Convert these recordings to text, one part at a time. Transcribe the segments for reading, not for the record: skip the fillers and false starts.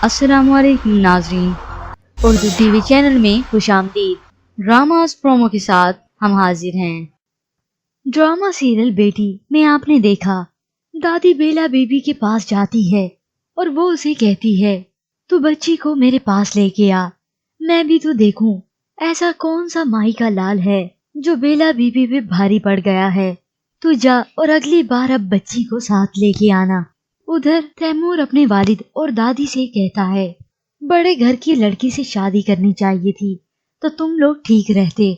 अस्सलाम वालेकुम नाजरीन, उर्दू टीवी चैनल में खुशामदीद। ड्रामास प्रोमो के साथ हम हाजिर हैं। ड्रामा सीरियल बेटी में आपने देखा, दादी बेला बेबी के पास जाती है और वो उसे कहती है, तू बच्ची को मेरे पास लेके आ, मैं भी तो देखूं ऐसा कौन सा माई का लाल है जो बेला बीबी पे भारी पड़ गया है। तू जा और अगली बार अब बच्ची को साथ लेके आना। उधर तैमूर अपने वालिद और दादी से कहता है, बड़े घर की लड़की से शादी करनी चाहिए थी तो तुम लोग ठीक रहते।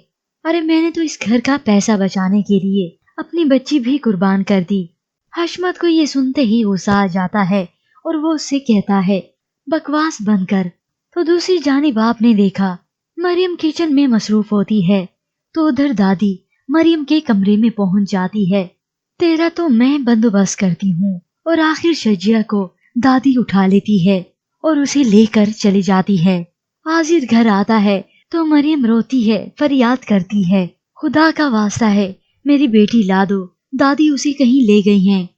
अरे मैंने तो इस घर का पैसा बचाने के लिए अपनी बच्ची भी कुर्बान कर दी। हशमत को ये सुनते ही गुस्सा आ जाता है और वो उससे कहता है, बकवास बंद कर। तो दूसरी जानिब आपने देखा, मरियम किचन में मसरूफ होती है तो उधर दादी मरियम के कमरे में पहुंच जाती है। तेरा तो मैं बंदोबस्त करती हूँ। और आखिर शजिया को दादी उठा लेती है और उसे लेकर चली जाती है। आजिर घर आता है तो मरियम रोती है, फरियाद करती है, खुदा का वास्ता है मेरी बेटी ला दो, दादी उसे कहीं ले गई हैं।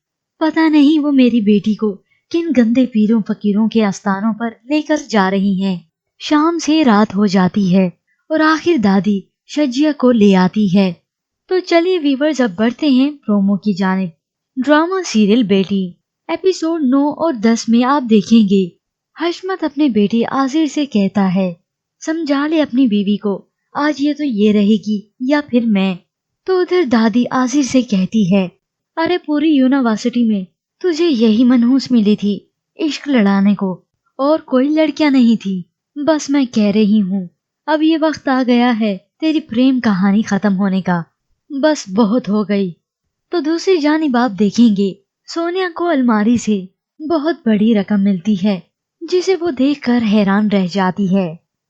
पता नहीं वो मेरी बेटी को किन गंदे पीरों फकीरों के आस्थानों पर लेकर जा रही हैं। शाम से रात हो जाती है और आखिर दादी शजिया को ले आती है। तो चलिए व्यूवर्स, अब बढ़ते हैं प्रोमो की जानिब। ड्रामा सीरियल बेटी एपिसोड 9 और 10 में आप देखेंगे, हशमत अपने बेटे आजिर से कहता है, समझा ले अपनी बीवी को, आज ये तो ये रहेगी या फिर मैं। तो उधर दादी आजिर से कहती है, अरे पूरी यूनिवर्सिटी में तुझे यही मनहूस मिली थी इश्क लड़ाने को, और कोई लड़कियां नहीं थी। बस मैं कह रही हूँ अब ये वक्त आ गया है तेरी प्रेम कहानी खत्म होने का, बस बहुत हो गई। तो दूसरी जानिब आप देखेंगे, सोनिया को अलमारी से बहुत बड़ी रकम मिलती है जिसे वो देखकर हैरान रह जाती है।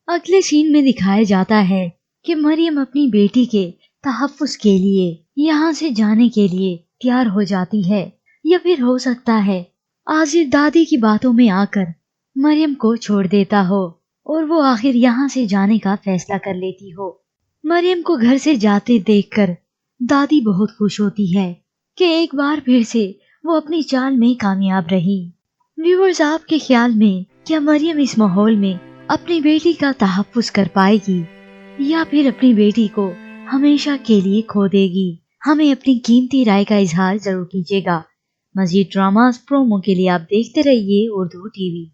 अगले सीन में दिखाया जाता है कि मरियम अपनी बेटी के तहफ्फुज़ के लिए यहाँ से जाने के लिए तैयार हो जाती है, या फिर हो सकता है आजिर दादी की बातों में आकर मरियम को छोड़ देता हो और वो आखिर यहाँ से जाने का फैसला कर लेती हो। मरियम को घर से जाते देखकर दादी बहुत खुश होती है कि एक बार फिर से वो अपनी चाल में कामयाब रही। व्यूअर्स, आपके ख्याल में क्या मरियम इस माहौल में अपनी बेटी का तहफ्फुज़ कर पाएगी या फिर अपनी बेटी को हमेशा के लिए खो देगी? हमें अपनी कीमती राय का इजहार जरूर कीजिएगा। मजीद ड्रामास प्रोमो के लिए आप देखते रहिए उर्दू टीवी।